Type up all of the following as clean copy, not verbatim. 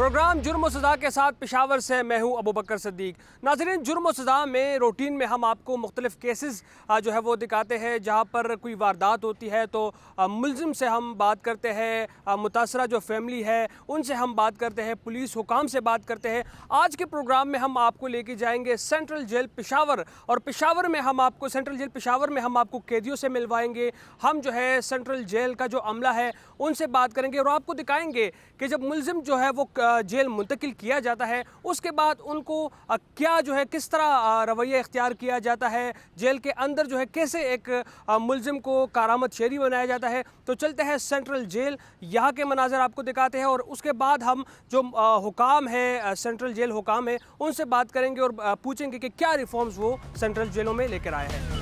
Programme جرم و سزا کے ساتھ پشاور سے میں ہوں ابو بکر صدیق۔ ناظرین، جرم و سزا میں روٹین میں ہم آپ کو مختلف کیسز جو ہے وہ دکھاتے ہیں جہاں پر کوئی واردات ہوتی ہے تو ملزم سے ہم بات کرتے ہیں، متاثرہ جو فیملی ہے ان سے ہم بات کرتے ہیں، پولیس حکام سے بات کرتے ہیں۔ آج کے پروگرام میں ہم آپ کو لے کے جائیں گے سینٹرل جیل پشاور، اور پشاور میں ہم آپ کو قیدیوں سے ملوائیں گے۔ ہم جو ہے سینٹرل جیل کا جو عملہ ہے ان سے بات کریں گے اور آپ کو دکھائیں گے کہ جب ملزم جو ہے وہ جیل منتقل کیا جاتا ہے اس کے بعد ان کو کیا جو ہے کس طرح رویہ اختیار کیا جاتا ہے، جیل کے اندر جو ہے کیسے ایک ملزم کو کارآمد شہری بنایا جاتا ہے۔ تو چلتے ہیں سینٹرل جیل، یہاں کے مناظر آپ کو دکھاتے ہیں اور اس کے بعد ہم جو حکام ہیں، سینٹرل جیل حکام ہیں، ان سے بات کریں گے اور پوچھیں گے کہ کیا ریفارمز وہ سینٹرل جیلوں میں لے کر آئے ہیں۔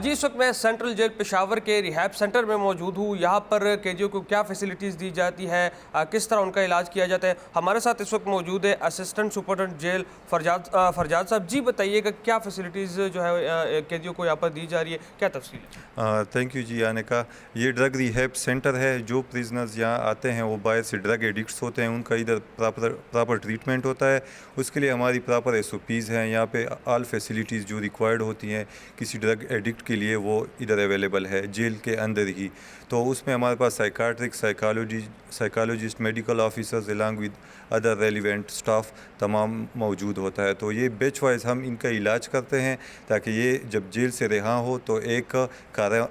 جی، اس وقت میں سینٹرل جیل پشاور کے ریہیب سینٹر میں موجود ہوں۔ یہاں پر قیدیوں کو کیا فیسلٹیز دی جاتی ہے، کس طرح ان کا علاج کیا جاتا ہے۔ ہمارے ساتھ اس وقت موجود ہے اسسٹنٹ سپرنٹنڈنٹ جیل فرجاد صاحب۔ جی بتائیے گا کیا فیسلٹیز جو ہے قیدیوں کو یہاں پر دی جا رہی ہے، کیا تفصیل ہے؟ تھینک یو جی آنے کا۔ یہ ڈرگ ریہیب سینٹر ہے۔ جو پریزنرز یہاں آتے ہیں وہ باہر سے ڈرگ ایڈکٹس ہوتے ہیں، ان کا ادھر پراپر ٹریٹمنٹ ہوتا ہے۔ اس کے لیے ہماری پراپر SOPs ہیں۔ یہاں پہ آل فیسلٹیز جو ریکوائرڈ ہوتی ہیں کسی ڈرگ ایڈکٹ کے لیے وہ ادھر اویلیبل ہے جیل کے اندر ہی۔ تو اس میں ہمارے پاس psychologist, medical officers along with other relevant staff تمام موجود ہوتا ہے۔ تو یہ بیچ وائز ہم ان کا علاج کرتے ہیں تاکہ یہ جب جیل سے رہا ہو تو ایک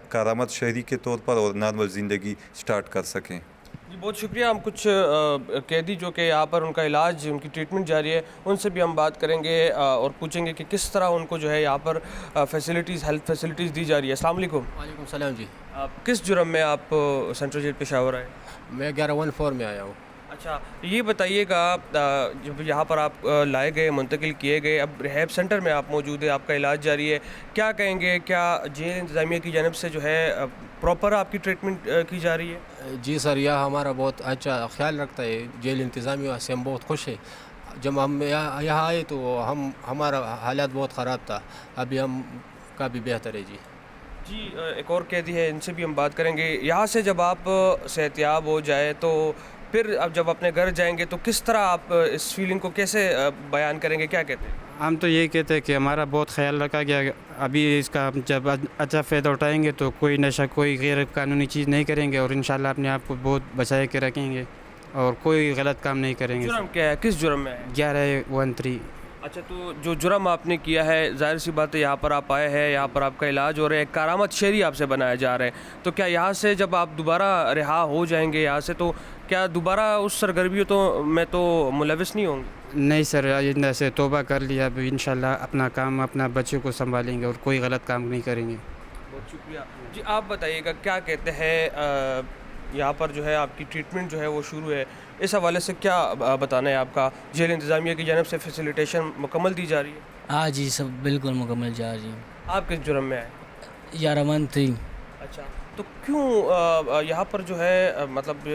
کارآمد شہری کے طور پر اور نارمل زندگی سٹارٹ کر سکیں۔ جی بہت شکریہ۔ ہم کچھ قیدی جو کہ یہاں پر ان کا علاج، ان کی ٹریٹمنٹ جاری ہے، ان سے بھی ہم بات کریں گے اور پوچھیں گے کہ کس طرح ان کو جو ہے یہاں پر ہیلتھ فیسلٹیز دی جا رہی ہے۔ السلام علیکم۔ وعلیکم السلام جی۔ کس جرم میں آپ سینٹرل جیل پشاور آئے؟ میں 1114 میں آیا ہوں۔ اچھا، یہ بتائیے گا جب یہاں پر آپ لائے گئے، منتقل کیے گئے، اب ریہیب سینٹر میں آپ موجود ہیں، آپ کا علاج جاری ہے، کیا کہیں گے؟ کیا جیل انتظامیہ کی جانب سے جو ہے پراپر آپ کی ٹریٹمنٹ کی جا رہی ہے؟ جی سر، یہ ہمارا بہت اچھا خیال رکھتا ہے جیل انتظامیہ سے، ہم بہت خوش ہیں۔ جب ہم یہاں آئے تو ہمارا حالات بہت خراب تھا، ابھی ہم کافی بہتر ہے۔ جی ایک اور قیدی ہے، ان سے بھی ہم بات کریں گے۔ یہاں سے جب آپ صحتیاب ہو جائے تو پھر اب جب اپنے گھر جائیں گے تو کس طرح آپ اس فیلنگ کو کیسے بیان کریں گے، کیا کہتے ہیں؟ ہم تو یہ کہتے ہیں کہ ہمارا بہت خیال رکھا گیا، ابھی اس کا جب اچھا فائدہ اٹھائیں گے تو کوئی نشہ، کوئی غیر قانونی چیز نہیں کریں گے اور انشاءاللہ اپنے آپ کو بہت بچائے کے رکھیں گے اور کوئی غلط کام نہیں کریں گے۔ جرم کیا ہے؟ کس جرم میں ہے؟ 1113۔ اچھا، تو جو جرم آپ نے کیا ہے، ظاہر سی بات ہے یہاں پر آپ آئے ہیں، یہاں پر آپ کا علاج ہو رہا ہے، ایک کارآمد شہری آپ سے بنایا جا رہا ہے، تو کیا یہاں سے جب آپ دوبارہ رہا ہو جائیں گے یہاں سے تو کیا دوبارہ اس سرگرمیوں میں تو ملوث نہیں ہوں گے؟ نہیں سر، آئندہ سے توبہ کر لیا، اب انشاءاللہ اپنا کام، اپنا بچے کو سنبھالیں گے اور کوئی غلط کام نہیں کریں گے۔ بہت شکریہ۔ جی آپ بتائیے گا کیا کہتے ہیں، یہاں پر جو ہے آپ کی ٹریٹمنٹ جو ہے وہ شروع ہے، اس حوالے سے کیا بتانا ہے آپ کا؟ جیل انتظامیہ کی جانب سے فیسیلیٹیشن مکمل دی جا رہی ہے؟ ہاں جی، سب بالکل مکمل جا رہی ہے۔ آپ کس جرم میں آئے؟ 1113۔ اچھا، تو کیوں یہاں پر جو ہے مطلب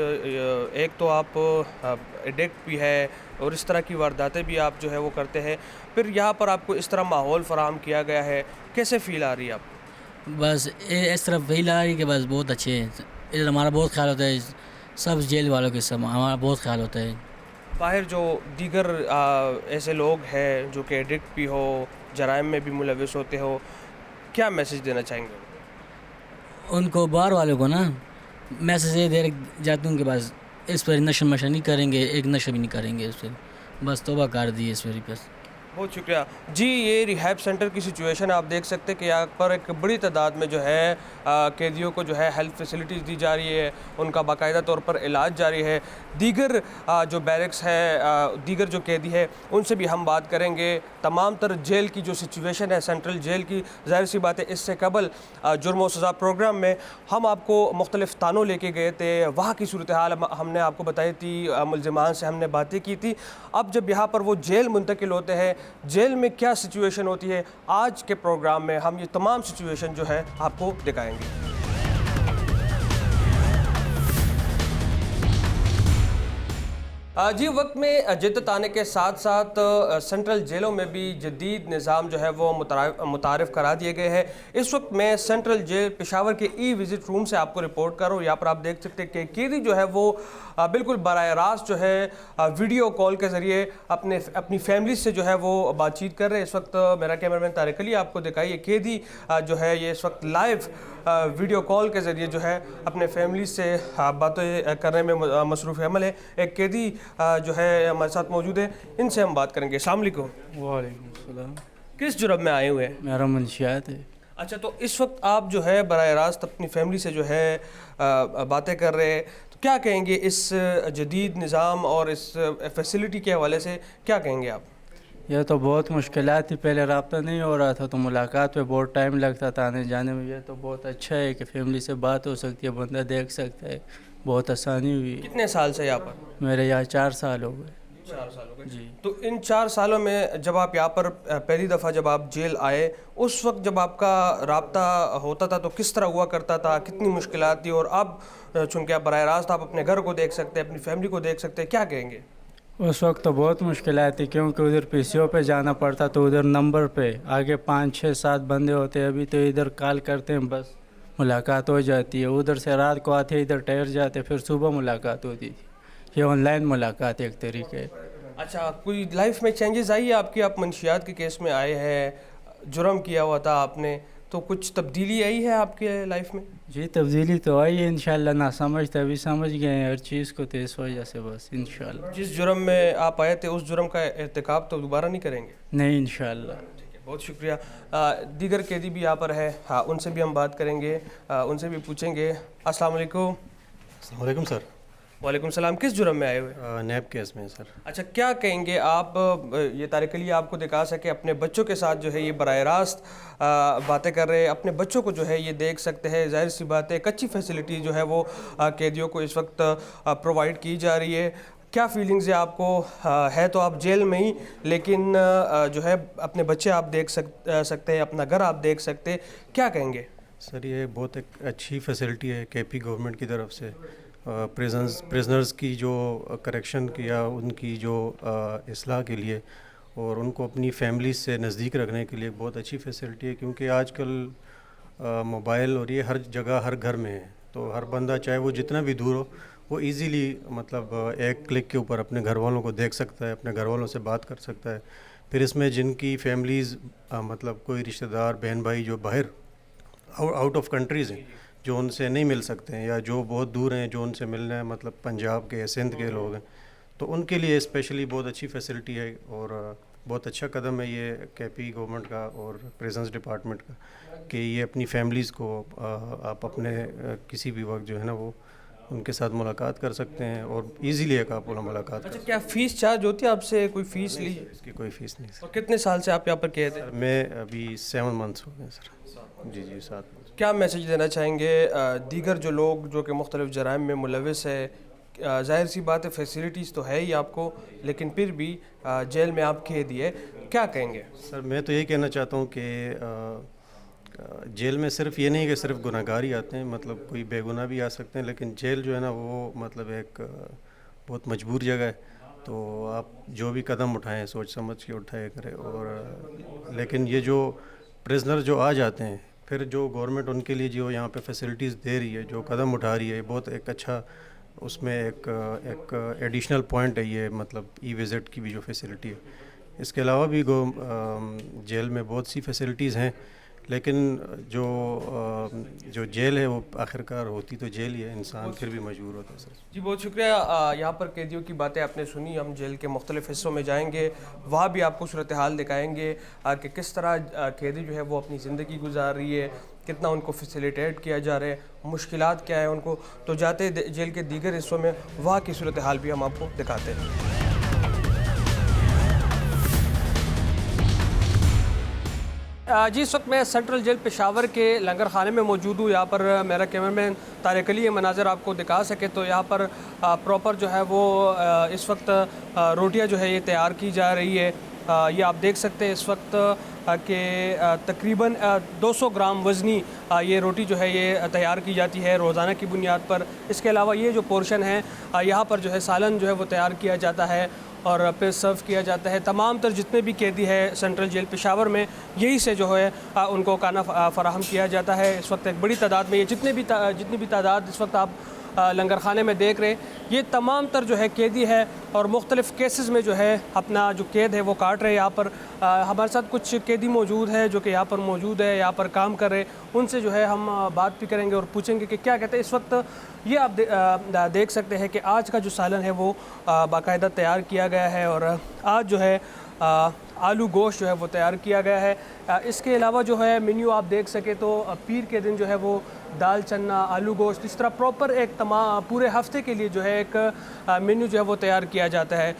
ایک تو آپ ایڈکٹ بھی ہے اور اس طرح کی وارداتیں بھی آپ جو ہے وہ کرتے ہیں، پھر یہاں پر آپ کو اس طرح ماحول فراہم کیا گیا ہے، کیسے فیل آ رہی ہے آپ کو؟ بس اس طرف فیل آ رہی کہ بس بہت اچھے ہیں، ادھر ہمارا بہت خیال ہوتا ہے، سب جیل والوں کے سب ہمارا بہت خیال ہوتا ہے۔ باہر جو دیگر ایسے لوگ ہیں جو کہ ایڈکٹ بھی ہو، جرائم میں بھی ملوث ہوتے ہو، کیا میسج دینا چاہیں گے ان کو، باہر والوں کو نا میسج یہ دے جاتا ہوں کہ بس اس پر نشہ نہیں کریں گے، ایک نشہ بھی نہیں کریں گے، اس پر بس توبہ کر دی اس پر بس۔ بہت شکریہ جی۔ یہ ریہیب سینٹر کی سچویشن آپ دیکھ سکتے ہیں کہ یہاں پر ایک بڑی تعداد میں جو ہے قیدیوں کو جو ہے ہیلتھ فیسلٹیز دی جا رہی ہے، ان کا باقاعدہ طور پر علاج جاری ہے۔ دیگر جو بیرکس ہے، دیگر جو قیدی ہے، ان سے بھی ہم بات کریں گے۔ تمام تر جیل کی جو سچویشن ہے سینٹرل جیل کی، ظاہر سی بات ہے اس سے قبل جرم و سزا پروگرام میں ہم آپ کو مختلف تانوں لے کے گئے تھے، وہاں کی صورتحال ہم نے آپ کو بتائی تھی، ملزمان سے ہم نے باتیں کی تھی۔ اب جب یہاں پر وہ جیل منتقل ہوتے ہیں، جیل میں کیا سچویشن ہوتی ہے، آج کے پروگرام میں ہم یہ تمام سچویشن جو ہے آپ کو دکھائیں گے۔ جی وقت میں جدت آنے کے ساتھ ساتھ سینٹرل جیلوں میں بھی جدید نظام جو ہے وہ متعارف کرا دیے گئے ہیں. اس وقت میں سینٹرل جیل پشاور کے ای وزٹ روم سے آپ کو رپورٹ کر رہا ہوں. یہاں پر آپ دیکھ سکتے ہیں کہ قیدی جو ہے وہ بالکل براہ راست جو ہے ویڈیو کال کے ذریعے اپنی فیملی سے جو ہے وہ بات چیت کر رہے ہیں. اس وقت میرا کیمرہ مین طارق علی آپ کو دکھائیے قیدی جو ہے یہ اس وقت لائیو ویڈیو کال کے ذریعے جو ہے اپنے فیملی سے باتیں کرنے میں مصروف عمل ہے. ایک قیدی جو ہے ہمارے ساتھ موجود ہے, ان سے ہم بات کریں گے. السلام علیکم. وعلیکم السلام. کس جرم میں آئے ہوئے ہیں؟ میرا منشیات ہے. اچھا, تو اس وقت آپ جو ہے براہ راست اپنی فیملی سے جو ہے باتیں کر رہے ہیں, تو کیا کہیں گے اس جدید نظام اور اس فیسلٹی کے حوالے سے کیا کہیں گے آپ؟ یہ تو بہت مشکلات تھی, پہلے رابطہ نہیں ہو رہا تھا تو ملاقات پہ بہت ٹائم لگتا تھا آنے جانے میں. یہ تو بہت اچھا ہے کہ فیملی سے بات ہو سکتی ہے, بندہ دیکھ سکتا ہے, بہت آسانی ہوئی. کتنے سال سے یہاں پر؟ میرے یہاں 4 سال ہو گئے. 4 سال ہو گئے جی. تو ان 4 سالوں میں جب آپ یہاں پر پہلی دفعہ جب آپ جیل آئے, اس وقت جب آپ کا رابطہ ہوتا تھا تو کس طرح ہوا کرتا تھا, کتنی مشکلات تھی؟ اور اب چونکہ آپ براہ راست آپ اپنے گھر کو دیکھ سکتے ہیں, اپنی فیملی کو دیکھ سکتے ہیں, کیا کہیں گے؟ اس وقت تو بہت مشکلات تھی کیونکہ ادھر پی سی او پہ جانا پڑتا, تو ادھر نمبر پہ آگے 5 6 7 بندے ہوتے ہیں. ابھی تو ادھر کال کرتے ہیں بس ملاقات ہو جاتی ہے. ادھر سے رات کو آتے ادھر ٹھہر جاتے, پھر صبح ملاقات ہوتی تھی. یہ آن لائن ملاقات ایک طریقے ہے. اچھا, کوئی لائف میں چینجز آئی ہے آپ کی؟ آپ منشیات کے کیس میں آئے ہیں, جرم کیا ہوا تھا آپ نے, تو کچھ تبدیلی آئی ہے آپ کے لائف میں؟ جی تبدیلی تو آئی ہے انشاءاللہ. نہ سمجھ تھا, ابھی سمجھ گئے ہیں ہر چیز کو, تو اس وجہ سے بس انشاءاللہ. جس جرم میں آپ آئے تھے اس جرم کا ارتکاب تو دوبارہ نہیں کریں گے؟ نہیں انشاءاللہ. بہت شکریہ. دیگر قیدی بھی یہاں پر ہے, ہاں ان سے بھی ہم بات کریں گے, ان سے بھی پوچھیں گے. السلام علیکم. السلام علیکم سر. وعلیکم السلام. کس جرم میں آئے ہوئے؟ نیب کیس میں سر. اچھا, کیا کہیں گے آپ؟ یہ طارق علی آپ کو دکھا سکے اپنے بچوں کے ساتھ جو ہے یہ براہ راست باتیں کر رہے ہیں, اپنے بچوں کو جو ہے یہ دیکھ سکتے ہیں. ظاہر سی بات ہے, ایک اچھی فیسلٹی جو ہے وہ قیدیوں کو اس وقت پرووائڈ کی جا رہی ہے. کیا فیلنگز ہے آپ کو؟ ہے تو آپ جیل میں ہی, لیکن جو ہے اپنے بچے آپ دیکھ سکتے ہیں, اپنا گھر آپ دیکھ سکتے ہیں, کیا کہیں گے؟ سر یہ بہت ایک اچھی فیسلٹی ہے کے پی گورنمنٹ کی طرف سے. پریزنرز کی جو کریکشن کیا, ان کی جو اصلاح کے لیے اور ان کو اپنی فیملیز سے نزدیک رکھنے کے لیے بہت اچھی فیسلٹی ہے. کیونکہ آج کل موبائل اور یہ ہر جگہ ہر گھر میں ہے, تو ہر بندہ چاہے وہ جتنا بھی دور ہو وہ ایزیلی مطلب ایک کلک کے اوپر اپنے گھر والوں کو دیکھ سکتا ہے, اپنے گھر والوں سے بات کر سکتا ہے. پھر اس میں جن کی فیملیز مطلب کوئی رشتہ دار بہن بھائی جو باہر آؤٹ آف کنٹریز ہیں, جو ان سے نہیں مل سکتے ہیں, یا جو بہت دور ہیں, جو ان سے ملنا ہے مطلب پنجاب کے سندھ کے لوگ ہیں, تو ان کے لیے اسپیشلی بہت اچھی فیسلٹی ہے. اور بہت اچھا قدم ہے یہ کے پی گورنمنٹ کا اور پریزنس ڈپارٹمنٹ کا, کہ یہ اپنی فیملیز کو آپ اپنے کسی بھی وقت جو ہے نا وہ ان کے ساتھ ملاقات کر سکتے ہیں, اور ایزیلی ایک آپ ملاقات کر سکتے ہیں. کیا فیس چارج ہوتی ہے آپ سے؟ کوئی فیس لی؟ اس کی کوئی فیس نہیں اور کتنے سال سے آپ یہاں پر قید ہیں؟ میں ابھی 7 منتھس ہو گئے سر. جی 7 منتھس. کیا میسیج دینا چاہیں گے دیگر جو لوگ جو کہ مختلف جرائم میں ملوث ہے؟ ظاہر سی بات ہے فیسلٹیز تو ہے ہی آپ کو, لیکن پھر بھی جیل میں آپ قید ہے, کیا کہیں گے؟ سر میں تو یہی کہنا چاہتا ہوں کہ جیل میں صرف یہ نہیں کہ صرف گناہ گار ہی آتے ہیں, مطلب کوئی بے گناہ بھی آ سکتے ہیں, لیکن جیل جو ہے نا وہ مطلب ایک بہت مجبور جگہ ہے. تو آپ جو بھی قدم اٹھائیں سوچ سمجھ کے اٹھائے کریں. اور لیکن یہ جو پریزنر جو آ جاتے ہیں, پھر جو گورنمنٹ ان کے لیے جو یہاں پہ فیسلٹیز دے رہی ہے, جو قدم اٹھا رہی ہے, بہت ایک اچھا, اس میں ایک ایڈیشنل پوائنٹ ہے یہ مطلب ای وزٹ کی بھی جو فیسلٹی ہے. اس کے علاوہ بھی جیل میں بہت سی فیسلٹیز ہیں, لیکن جو جیل ہے وہ آخرکار ہوتی تو جیل ہی ہے, انسان پھر بھی مجبور ہوتا ہے. سر جی بہت شکریہ. یہاں پر قیدیوں کی باتیں آپ نے سنی. ہم جیل کے مختلف حصوں میں جائیں گے, وہاں بھی آپ کو صورتحال دکھائیں گے کہ کس طرح قیدی جو ہے وہ اپنی زندگی گزار رہی ہے, کتنا ان کو فیسیلیٹیٹ کیا جا رہا ہے, مشکلات کیا ہے ان کو. تو جاتے جیل کے دیگر حصوں میں وہاں کی صورتحال بھی ہم آپ کو دکھاتے ہیں. جی اس وقت میں سینٹرل جیل پشاور کے لنگر خانے میں موجود ہوں. یہاں پر میرا کیمرہ مین طارق علی یہ مناظر آپ کو دکھا سکے تو یہاں پر پراپر جو ہے وہ اس وقت روٹیاں جو ہے یہ تیار کی جا رہی ہے. یہ آپ دیکھ سکتے ہیں اس وقت کہ تقریباً 200 گرام وزنی یہ روٹی جو ہے یہ تیار کی جاتی ہے روزانہ کی بنیاد پر. اس کے علاوہ یہ جو پورشن ہے یہاں پر جو ہے سالن جو ہے وہ تیار کیا جاتا ہے اور پھر سرو کیا جاتا ہے. تمام تر جتنے بھی قیدی ہے سینٹرل جیل پشاور میں یہی سے جو ہے ان کو کھانا فراہم کیا جاتا ہے. اس وقت ایک بڑی تعداد میں یہ جتنی بھی تعداد اس وقت آپ لنگر خانے میں دیکھ رہے یہ تمام تر جو ہے قیدی ہے اور مختلف کیسز میں جو ہے اپنا جو قید ہے وہ کاٹ رہے. یہاں پر ہمارے ساتھ کچھ قیدی موجود ہے جو کہ یہاں پر موجود ہے, یہاں پر کام کر رہے. ان سے جو ہے ہم بات بھی کریں گے اور پوچھیں گے کہ کیا کہتے ہیں. اس وقت یہ آپ دیکھ سکتے ہیں کہ آج کا جو سالن ہے وہ باقاعدہ تیار کیا گیا ہے اور آج جو ہے آلو گوشت جو ہے وہ تیار کیا گیا ہے. اس کے علاوہ جو ہے مینیو آپ دیکھ سکیں تو پیر کے دن جو ہے وہ دال چنا آلو گوشت اس طرح پراپر ایک پورے ہفتے کے لیے جو ہے ایک مینیو جو ہے وہ تیار کیا جاتا ہے.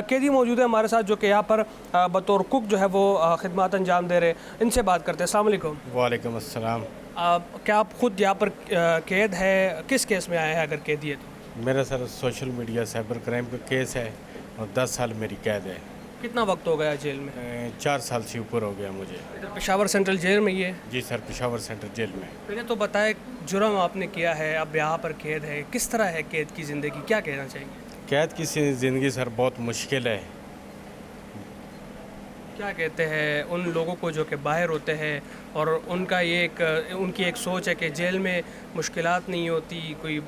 قیدی موجود ہے ہمارے ساتھ جو کہ یہاں پر بطور کک جو ہے وہ خدمات انجام دے رہے. ان سے بات کرتے ہیں. السلام علیکم. وعلیکم السلام. کیا آپ خود یہاں پر قید ہے, کس کیس میں آئے ہیں اگر قیدی ہے تو؟ میرا سر سوشل میڈیا سائبر کرائم کا کیس ہے اور 10 سال میری قید ہے. کتنا وقت ہو گیا جیل میں؟ 4 سال سے اوپر ہو گیا مجھے. ادھر پشاور سینٹرل جیل میں یہ؟ جی سر, پشاور سینٹر جیل میں. پہلے تو بتائے جرم آپ نے کیا ہے, اب یہاں پر قید ہے, کس طرح ہے قید کی زندگی, کیا کہنا چاہیں گے؟ قید کی زندگی سر بہت مشکل ہے. کیا کہتے ہیں ان لوگوں کو جو کہ باہر ہوتے ہیں اور ان کی ایک سوچ ہے کہ جیل میں مشکلات نہیں ہوتی, کوئی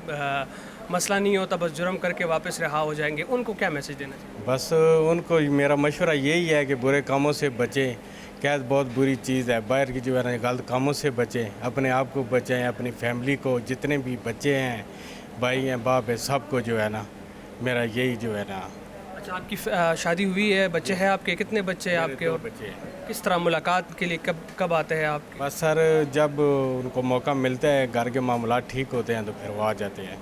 مسئلہ نہیں ہوتا, بس جرم کر کے واپس رہا ہو جائیں گے, ان کو کیا میسج دینا چاہیے؟ بس ان کو میرا مشورہ یہی ہے کہ برے کاموں سے بچیں. قید بہت بری چیز ہے, باہر کی جو ہے نا غلط کاموں سے بچیں, اپنے آپ کو بچیں, اپنی فیملی کو, جتنے بھی بچے ہیں, بھائی ہیں, باپ ہیں, سب کو جو ہے نا میرا یہی جو ہے نا. اچھا, آپ کی شادی ہوئی ہے, بچے ہیں آپ کے؟ کتنے بچے ہیں آپ کے؟ اور بچے ہیں. کس طرح ملاقات کے لیے کب آتے ہیں آپ کے؟ بس سر جب ان کو موقع ملتا ہے, گھر کے معاملات ٹھیک ہوتے ہیں تو پھر وہ آ جاتے ہیں.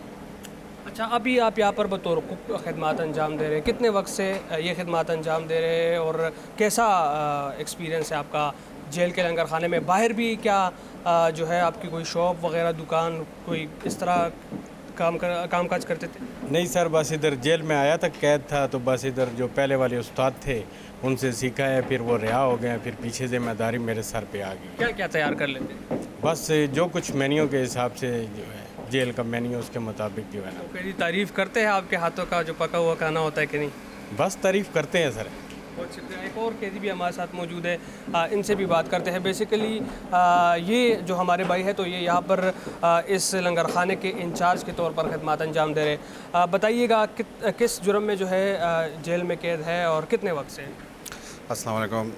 اچھا, ابھی آپ یہاں پر بطور کک خدمات انجام دے رہے ہیں, کتنے وقت سے یہ خدمات انجام دے رہے ہیں اور کیسا ایکسپیرینس ہے آپ کا جیل کے لنگر خانے میں؟ باہر بھی کیا جو ہے آپ کی کوئی شاپ وغیرہ, دکان, کوئی اس طرح کام کاج کرتے تھے؟ نہیں سر, بس ادھر جیل میں آیا تھا, قید تھا, تو بس ادھر جو پہلے والے استاد تھے ان سے سیکھا ہے, پھر وہ رہا ہو گئے, پھر پیچھے ذمہ داری میرے سر پہ آ گئی. کیا کیا تیار کر لیتے؟ بس جو کچھ مینیو کے حساب سے جو ہے جیل کا مینیو اس کے مطابق جو ہے نا. میری تعریف کرتے ہیں آپ کے ہاتھوں کا جو پکا ہوا کھانا ہوتا ہے کہ نہیں؟ بس تعریف کرتے ہیں سر. بہت شکریہ. ایک اور قیدی بھی ہمارے ساتھ موجود ہے, ان سے بھی بات کرتے ہیں. بیسیکلی یہ جو ہمارے بھائی ہے تو یہ یہاں پر اس لنگر خانے کے انچارج کے طور پر خدمات انجام دے رہے. بتائیے گا کس جرم میں جو ہے جیل میں قید ہے اور کتنے وقت سے؟ السلام علیکم.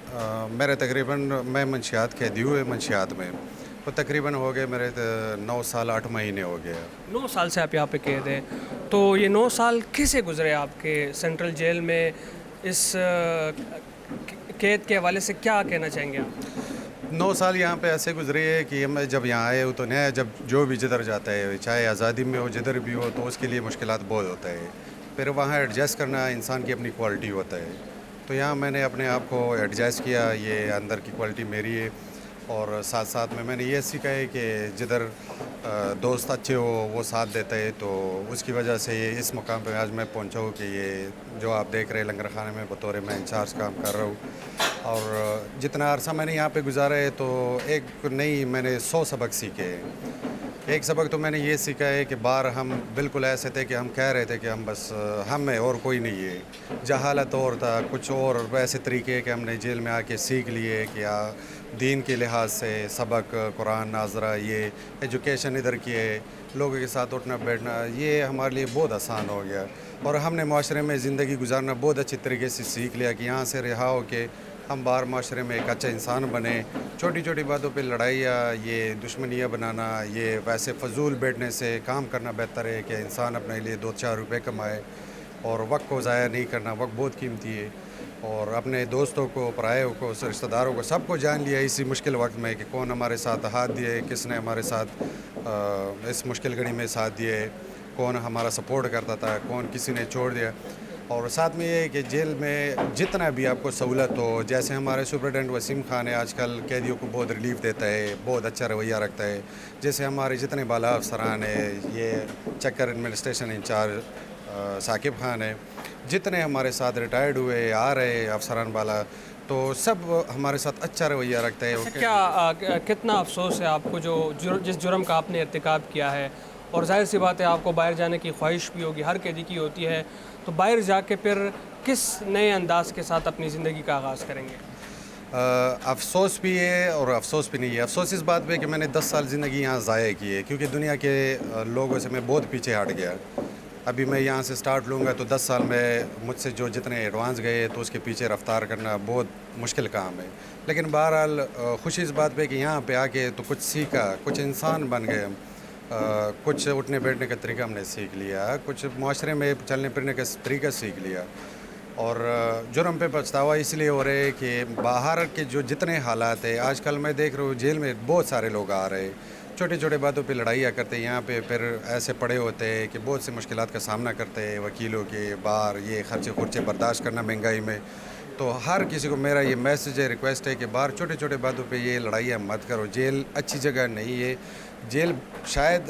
میرے تقریباً میں منشیات قیدی ہوئے منشیات میں, تو تقریباً ہو گئے میرے 9 سال 8 مہینے ہو گئے. 9 سال سے آپ یہاں پہ قید ہیں, تو یہ 9 سال کیسے گزرے آپ کے سینٹرل جیل میں؟ اس قید کے حوالے سے کیا کہنا چاہیں گے آپ؟ 9 سال یہاں پہ ایسے گزرے ہے کہ میں جب یہاں آئے ہوں تو نیا, جب جو بھی جدھر جاتا ہے, چاہے آزادی میں ہو جدھر بھی ہو, تو اس کے لیے مشکلات بہت ہوتا ہے. پھر وہاں ایڈجسٹ کرنا انسان کی اپنی کوالٹی ہوتا ہے. تو یہاں میں نے اپنے آپ کو ایڈجسٹ کیا, یہ اندر کی کوالٹی میری ہے. اور ساتھ ساتھ میں نے یہ سیکھا ہے کہ جدھر دوست اچھے ہو وہ ساتھ دیتا ہے, تو اس کی وجہ سے یہ اس مقام پہ آج میں پہنچا ہوں کہ یہ جو آپ دیکھ رہے ہیں لنگر خانے میں بطور میں انچارج کام کر رہا ہوں. اور جتنا عرصہ میں نے یہاں پہ گزارا ہے تو ایک نہیں, میں نے 100 سبق سیکھے. ایک سبق تو میں نے یہ سیکھا ہے کہ باہر ہم بالکل ایسے تھے کہ ہم کہہ رہے تھے کہ ہم بس ہم ہیں اور کوئی نہیں ہے. جہالت اور تھا, کچھ اور ایسے طریقے کہ ہم نے جیل میں آ کے سیکھ لیے کہ دین کے لحاظ سے سبق, قرآن, ناظرہ, یہ ایجوکیشن ادھر کی ہے, لوگوں کے ساتھ اٹھنا بیٹھنا, یہ ہمارے لیے بہت آسان ہو گیا. اور ہم نے معاشرے میں زندگی گزارنا بہت اچھی طریقے سے سیکھ لیا کہ یہاں سے رہا ہو کے ہم باہر معاشرے میں ایک اچھا انسان بنے. چھوٹی چھوٹی باتوں پہ لڑائیاں, یہ دشمنیاں بنانا, یہ ویسے فضول بیٹھنے سے کام کرنا بہتر ہے کہ انسان اپنے لیے 2-4 روپے کمائے اور وقت کو ضائع نہیں کرنا. وقت بہت قیمتی ہے. اور اپنے دوستوں کو, پرایوں کو, رشتہ داروں کو, سب کو جان لیا اسی مشکل وقت میں کہ کون ہمارے ساتھ ہاتھ دیے, کس نے ہمارے ساتھ اس مشکل گھڑی میں ساتھ دیے, کون ہمارا سپورٹ کرتا تھا, کون کسی نے چھوڑ دیا. اور ساتھ میں یہ ہے کہ جیل میں جتنا بھی آپ کو سہولت ہو, جیسے ہمارے سپرنٹینڈنٹ وسیم خان ہے آج کل قیدیوں کو بہت ریلیف دیتا ہے, بہت اچھا رویہ رکھتا ہے. جیسے ہمارے جتنے بالا افسران ہیں, یہ چکر ایڈمنسٹریشن انچارج ثاقب خان ہے, جتنے ہمارے ساتھ ریٹائرڈ ہوئے آ رہے افسران بالا, تو سب ہمارے ساتھ اچھا رویہ رکھتا ہے. کیا کتنا افسوس ہے آپ کو جو جس جرم کا آپ نے ارتکاب کیا ہے, اور ظاہر سی بات ہے آپ کو باہر جانے کی خواہش بھی ہوگی, ہر قیدی کی ہوتی ہے, تو باہر جا کے پھر کس نئے انداز کے ساتھ اپنی زندگی کا آغاز کریں گے؟ افسوس بھی ہے اور افسوس بھی نہیں ہے. افسوس اس بات پہ کہ میں نے 10 سال زندگی یہاں ضائع کی ہے, کیونکہ دنیا کے لوگوں سے میں بہت پیچھے ہٹ گیا. ابھی میں یہاں سے سٹارٹ لوں گا تو 10 سال میں مجھ سے جو جتنے ایڈوانس گئے تو اس کے پیچھے رفتار کرنا بہت مشکل کام ہے. لیکن بہرحال خوشی اس بات پہ کہ یہاں پہ آ کے تو کچھ سیکھا, کچھ انسان بن گئے, کچھ اٹھنے بیٹھنے کا طریقہ ہم نے سیکھ لیا, کچھ معاشرے میں چلنے پھرنے کا طریقہ سیکھ لیا. اور جرم پہ پچھتاوا اس لیے ہو رہے کہ باہر کے جو جتنے حالات ہیں آج کل میں دیکھ رہا ہوں جیل میں بہت سارے لوگ آ رہے, چھوٹے چھوٹے باتوں پہ لڑائیاں کرتے ہیں, یہاں پہ پھر ایسے پڑے ہوتے ہیں کہ بہت سی مشکلات کا سامنا کرتے ہیں, وکیلوں کے باہر یہ خرچے برداشت کرنا مہنگائی میں. تو ہر کسی کو میرا یہ میسج ہے, ریکویسٹ ہے کہ باہر چھوٹے چھوٹے باتوں پہ یہ لڑائیاں مت کرو. جیل اچھی جگہ نہیں ہے. جیل شاید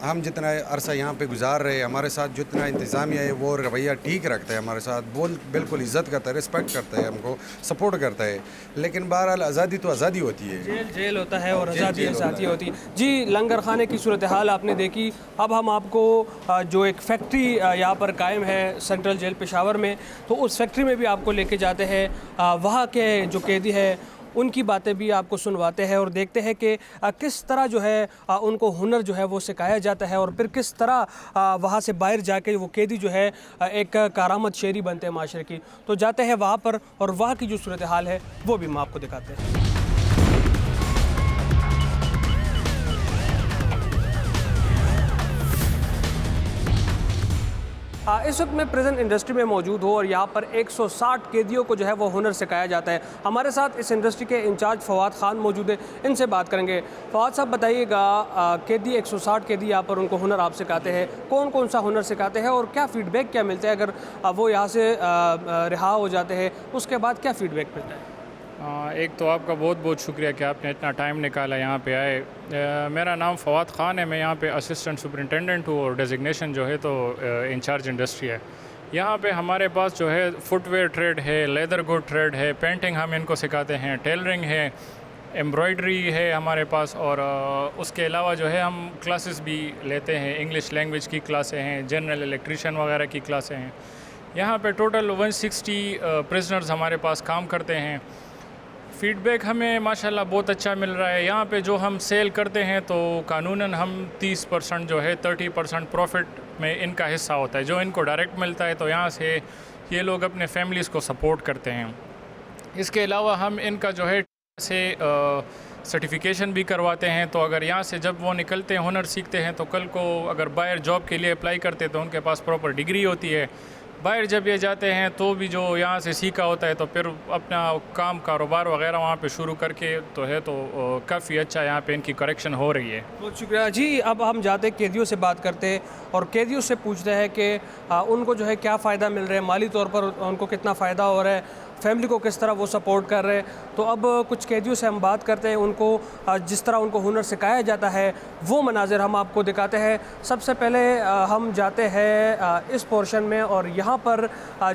ہم جتنا عرصہ یہاں پہ گزار رہے, ہمارے ساتھ جتنا انتظامیہ ہے وہ رویہ ٹھیک رکھتا ہے, ہمارے ساتھ بالکل عزت کرتا ہے, رسپیکٹ کرتا ہے, ہم کو سپورٹ کرتا ہے. لیکن بہرحال آزادی تو آزادی ہوتی ہے, جیل ہوتا ہے اور آزادی آزادی ہوتی ہے. جی, لنگر خانے کی صورتحال آپ نے دیکھی. اب ہم آپ کو جو ایک فیکٹری یہاں پر قائم ہے سینٹرل جیل پشاور میں, تو اس فیکٹری میں بھی آپ کو لے کے جاتے ہیں. وہاں کے جو قیدی ہے ان کی باتیں بھی آپ کو سنواتے ہیں اور دیکھتے ہیں کہ کس طرح جو ہے ان کو ہنر جو ہے وہ سکھایا جاتا ہے, اور پھر کس طرح وہاں سے باہر جا کے وہ قیدی جو ہے ایک کارآمد شہری بنتے ہیں معاشرے کی. تو جاتے ہیں وہاں پر اور وہاں کی جو صورتحال ہے وہ بھی ہم آپ کو دکھاتے ہیں. اس وقت میں پریزن انڈسٹری میں موجود ہوں اور یہاں پر 160 قیدیوں کو جو ہے وہ ہنر سکھایا جاتا ہے. ہمارے ساتھ اس انڈسٹری کے انچارج فواد خان موجود ہیں, ان سے بات کریں گے. فواد صاحب بتائیے گا, قیدی 160 قیدی یہاں پر ان کو ہنر آپ سکھاتے ہیں, کون کون سا ہنر سکھاتے ہیں اور کیا فیڈ بیک کیا ملتا ہے اگر وہ یہاں سے رہا ہو جاتے ہیں, اس کے بعد کیا فیڈ بیک ملتا ہے؟ ایک تو آپ کا بہت بہت شکریہ کہ آپ نے اتنا ٹائم نکالا یہاں پہ آئے. میرا نام فواد خان ہے, میں یہاں پہ اسسٹنٹ سپرنٹینڈنٹ ہوں اور ڈیزگنیشن جو ہے تو انچارج انڈسٹری ہے. یہاں پہ ہمارے پاس جو ہے فٹ ویئر ٹریڈ ہے, لیدر گڈ ٹریڈ ہے, پینٹنگ ہم ان کو سکھاتے ہیں, ٹیلرنگ ہے, ایمبرائڈری ہے ہمارے پاس, اور اس کے علاوہ جو ہے ہم کلاسز بھی لیتے ہیں. انگلش لینگویج کی کلاسیں ہیں, جنرل الیکٹریشین وغیرہ کی کلاسیں ہیں. یہاں پہ ٹوٹل 160 پرزنرز ہمارے پاس کام کرتے ہیں. فیڈ بیک ہمیں ماشاءاللہ بہت اچھا مل رہا ہے. یہاں پہ جو ہم سیل کرتے ہیں تو قانوناً ہم 30% جو ہے 30% پروفٹ میں ان کا حصہ ہوتا ہے جو ان کو ڈائریکٹ ملتا ہے. تو یہاں سے یہ لوگ اپنے فیملیز کو سپورٹ کرتے ہیں. اس کے علاوہ ہم ان کا جو ہے سے سرٹیفیکیشن بھی کرواتے ہیں. تو اگر یہاں سے جب وہ نکلتے ہیں ہنر سیکھتے ہیں تو کل کو اگر باہر جاب کے لیے اپلائی کرتے تو ان کے پاس پراپر ڈگری ہوتی ہے. باہر جب یہ جاتے ہیں تو بھی جو یہاں سے سیکھا ہوتا ہے تو پھر اپنا کام کاروبار وغیرہ وہاں پہ شروع کر کے تو ہے تو کافی اچھا یہاں پہ ان کی کریکشن ہو رہی ہے. بہت شکریہ. جی, اب ہم جاتے ہیں قیدیوں سے بات کرتے ہیں اور قیدیوں سے پوچھتے ہیں کہ ان کو جو ہے کیا فائدہ مل رہا ہے, مالی طور پر ان کو کتنا فائدہ ہو رہا ہے, فیملی کو کس طرح وہ سپورٹ کر رہے ہیں. تو اب کچھ قیدیوں سے ہم بات کرتے ہیں, ان کو جس طرح ان کو ہنر سکھایا جاتا ہے وہ مناظر ہم آپ کو دکھاتے ہیں. سب سے پہلے ہم جاتے ہیں اس پورشن میں, اور یہاں پر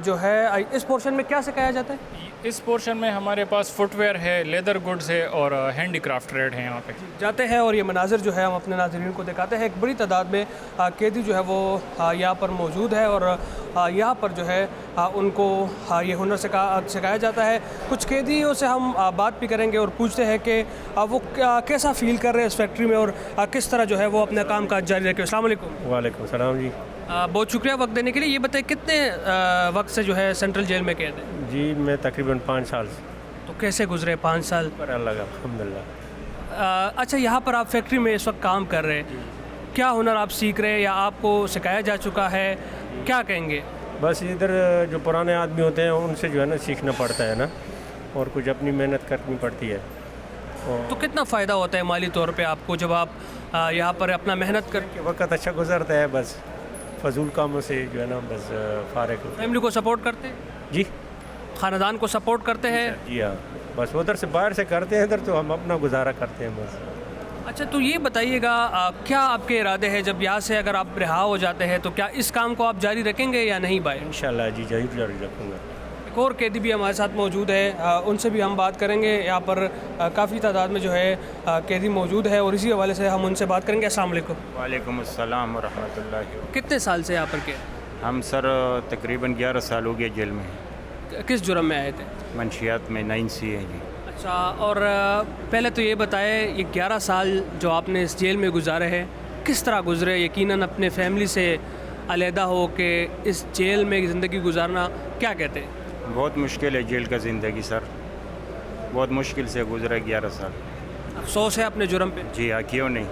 جو ہے اس پورشن میں کیا سکھایا جاتا ہے؟ اس پورشن میں ہمارے پاس فٹ ویئر ہے, لیدر گڈز ہے اور ہینڈی کرافٹ ٹریڈ ہے. یہاں پہ جاتے ہیں اور یہ مناظر جو ہے ہم اپنے ناظرین کو دکھاتے ہیں. ایک بڑی تعداد میں قیدی جو ہے وہ یہاں پر موجود ہے اور یہاں پر جو ہے ان کو یہ ہنر سکھایا جاتا ہے. کچھ قیدیوں سے ہم بات بھی کریں گے اور پوچھتے ہیں کہ وہ کیسا فیل کر رہے ہیں اس فیکٹری میں اور کس طرح جو ہے وہ اپنا کام کاج جاری رکھے. السلام علیکم. وعلیکم السلام. جی بہت شکریہ وقت دینے کے لیے. یہ بتائیں کتنے وقت سے جو ہے سینٹرل جیل میں قید ہیں؟ جی میں تقریباً 5 سال سے. تو کیسے گزرے 5 سال؟ پر اللہ کا الحمدللہ. اچھا, یہاں پر آپ فیکٹری میں اس وقت کام کر رہے ہیں, کیا ہنر آپ سیکھ رہے ہیں یا آپ کو سکھایا جا چکا ہے, کیا کہیں گے؟ بس ادھر جو پرانے آدمی ہوتے ہیں ان سے جو ہے نا سیکھنا پڑتا ہے نا, اور کچھ اپنی محنت کرنی پڑتی ہے. تو کتنا فائدہ ہوتا ہے مالی طور پہ آپ کو جب آپ یہاں پر اپنا محنت کر کے وقت اچھا گزرتا ہے, بس فضول کاموں سے جو ہے نا بس فارغ. فیملی کو سپورٹ کرتے ہیں؟ جی خاندان کو سپورٹ کرتے ہیں؟ جی ہاں, بس ادھر سے باہر سے کرتے ہیں, ادھر تو ہم اپنا گزارا کرتے ہیں بس. اچھا, تو یہ بتائیے گا کیا آپ کے ارادے ہیں جب یہاں سے اگر آپ رہا ہو جاتے ہیں تو کیا اس کام کو آپ جاری رکھیں گے یا نہیں بھائی؟ انشاءاللہ جی ضرور جاری رکھوں گا. ایک اور قیدی بھی ہمارے ساتھ موجود ہے, ان سے بھی ہم بات کریں گے. یہاں پر کافی تعداد میں جو ہے قیدی موجود ہے اور اسی حوالے سے ہم ان سے بات کریں گے. السلام علیکم. وعلیکم السلام ورحمۃ اللہ. کتنے سال سے یہاں پر کیا؟ ہم سر تقریباً 11 سال ہو گئے جیل میں. کس جرم میں آئے تھے؟ منشیات میں 9C ہے جی. اچھا, اور پہلے تو یہ بتائے یہ 11 سال جو آپ نے اس جیل میں گزارے ہیں کس طرح گزرے؟ یقیناً اپنے فیملی سے علیحدہ ہو کے اس جیل میں زندگی گزارنا کیا کہتے ہیں؟ بہت مشکل ہے جیل کا زندگی سر, بہت مشکل سے گزرا 11 سال. افسوس ہے اپنے جرم پہ؟ جی ہاں, کیوں نہیں,